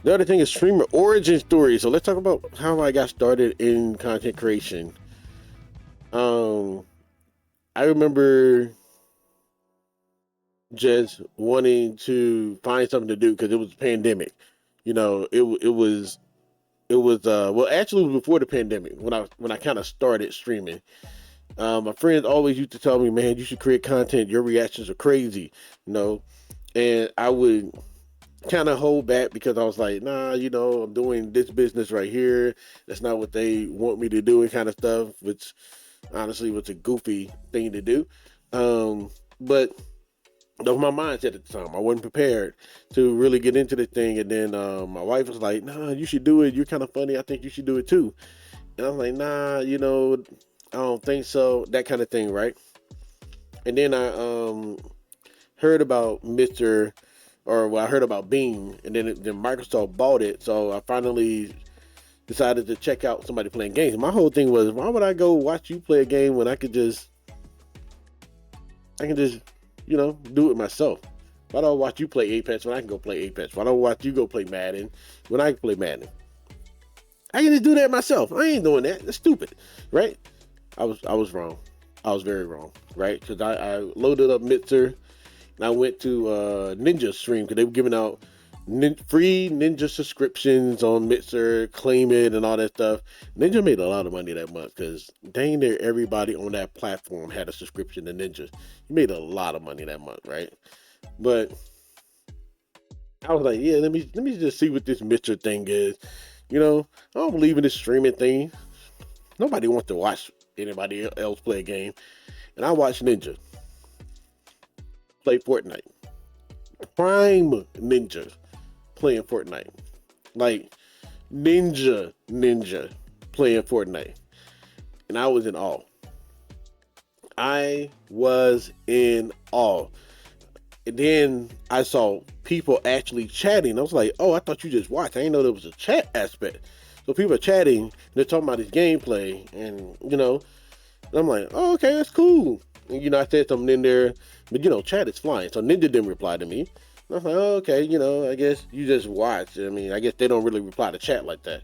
The other thing is streamer origin story. So let's talk about how I got started in content creation. Um, I remember just wanting to find something to do because it was a pandemic. It was well, actually it was before the pandemic when I kind of started streaming. My friends always used to tell me, man, you should create content. Your reactions are crazy, you know. And I would kind of hold back because I was like, nah, I'm doing this business right here. That's not what they want me to do, and kind of stuff, which honestly was a goofy thing to do. But that was my mindset at the time. I wasn't prepared to really get into the thing. And then my wife was like, nah, you should do it. You're kind of funny. I think you should do it too. And I was like, nah, I don't think so. That kind of thing, right? And then I heard about I heard about Beam, and then Microsoft bought it. So I finally decided to check out somebody playing games. My whole thing was, why would I go watch you play a game when I can just do it myself? Why do I watch you play Apex when I can go play Apex? Why don't I watch you go play Madden when I can play Madden? I can just do that myself. I ain't doing that. That's stupid, right? I was wrong. I was very wrong, right? Because I loaded up Mixer and I went to Ninja stream because they were giving out free Ninja subscriptions on Mixer, Claim It, and all that stuff. Ninja made a lot of money that month because dang near everybody on that platform had a subscription to Ninja. He made a lot of money that month, right? But I was like, yeah, let me just see what this Mixer thing is. I don't believe in this streaming thing. Nobody wants to watch anybody else play a game. And I watched Ninja play Fortnite. Prime Ninja playing Fortnite. Like Ninja playing Fortnite. And I was in awe. I was in awe. And then I saw people actually chatting. I was like, oh, I thought you just watched. I didn't know there was a chat aspect. So people are chatting, they're talking about his gameplay, and I'm like, oh, okay, that's cool. And I said something in there, but chat is flying. So Ninja didn't reply to me. And I was like, oh, okay, I guess you just watch. I mean, I guess they don't really reply to chat like that.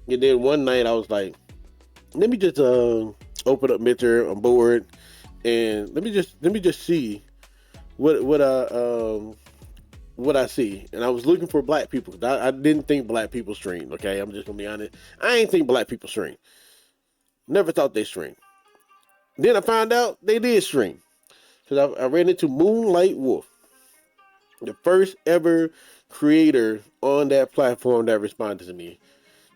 And then one night I was like, let me just open up Mixer. I'm bored, and let me just see what I see. And I was looking for black people. I didn't think black people stream. Okay, I'm just gonna be honest. I ain't think black people stream. Never thought they stream. Then I found out they did stream because I ran into Moonlight Wolf, the first ever creator on that platform that responded to me.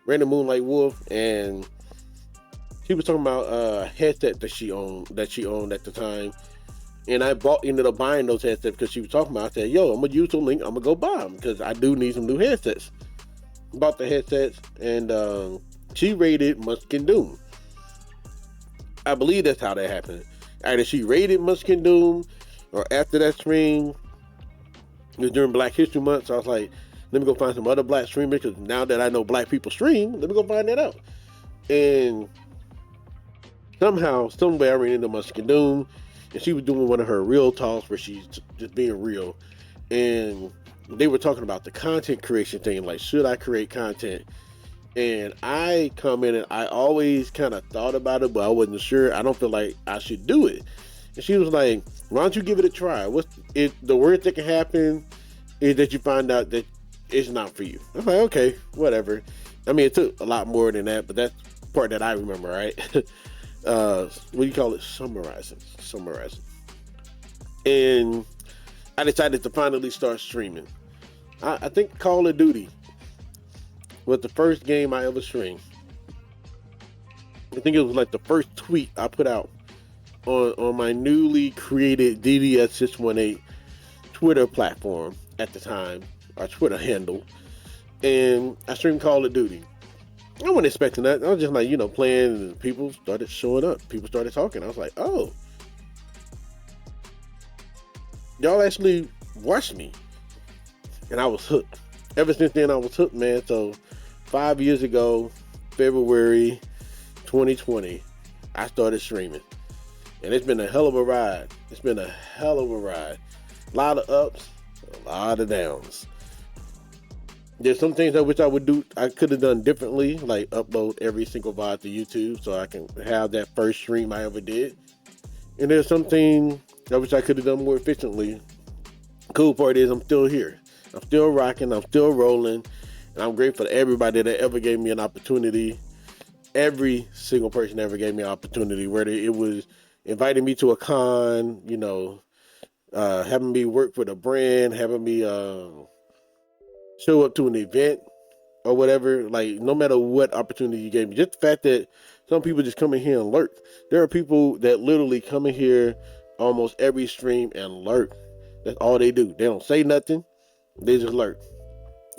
Ran into Moonlight Wolf, and she was talking about a headset that she owned at the time. And I ended up buying those headsets because she was talking about. I said, "Yo, I'm gonna use the link. I'm gonna go buy them because I do need some new headsets." Bought the headsets, and she rated Muskin Doom. I believe that's how that happened. Either she rated Muskin Doom, or after that stream, it was during Black History Month. So I was like, "Let me go find some other black streamers because now that I know black people stream, let me go find that out." And somehow, somewhere, I ran into Muskin Doom, and she was doing one of her real talks where she's just being real, and they were talking about the content creation thing, like should I create content? And I commented, I always kind of thought about it, but I wasn't sure. I don't feel like I should do it. And she was like, "Why don't you give it a try? What's it? The worst that can happen is that you find out that it's not for you." I'm like, okay, whatever. I mean, it took a lot more than that, but that's part that I remember, right? What do you call it? Summarizing. And I decided to finally start streaming. I think Call of Duty was the first game I ever streamed. I think it was like the first tweet I put out on my newly created DDS618 Twitter platform at the time, our Twitter handle, and I streamed Call of Duty. I wasn't expecting that. I was just like, playing, and people started showing up. People started talking. I was like, oh, y'all actually watched me. And I was hooked. Ever since then, I was hooked, man. So 5 years ago, February 2020, I started streaming. And it's been a hell of a ride. It's been a hell of a ride. A lot of ups, a lot of downs. There's some things I wish I could have done differently, like upload every single VOD to YouTube so I can have that first stream I ever did. And there's something I wish I could have done more efficiently. Cool part is I'm still here. I'm still rocking. I'm still rolling. And I'm grateful to everybody that ever gave me an opportunity. Every single person ever gave me an opportunity, whether it was inviting me to a con, having me work for the brand, having me show up to an event or whatever. Like, no matter what opportunity you gave me, just the fact that some people just come in here and lurk. There are people that literally come in here almost every stream and lurk. That's all they do. They don't say nothing. They just lurk.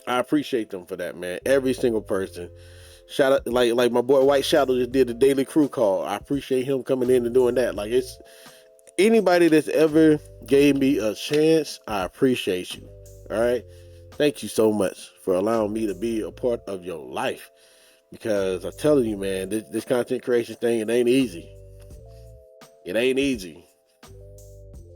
I appreciate them for that, man. Every single person. Shout out, like my boy White Shadow just did the daily crew call. I appreciate him coming in and doing that. Like, it's anybody that's ever gave me a chance, I appreciate you. All right. Thank you so much for allowing me to be a part of your life. Because I'm telling you, man, this content creation thing, it ain't easy. It ain't easy.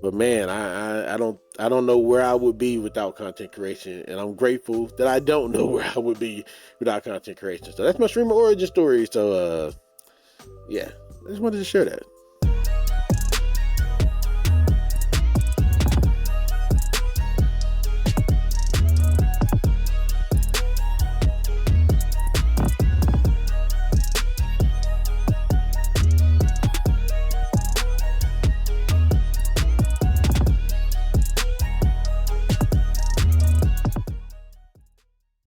But man, I don't know where I would be without content creation, and I'm grateful that I don't know where I would be without content creation. So that's my streamer origin story. So yeah, I just wanted to share that.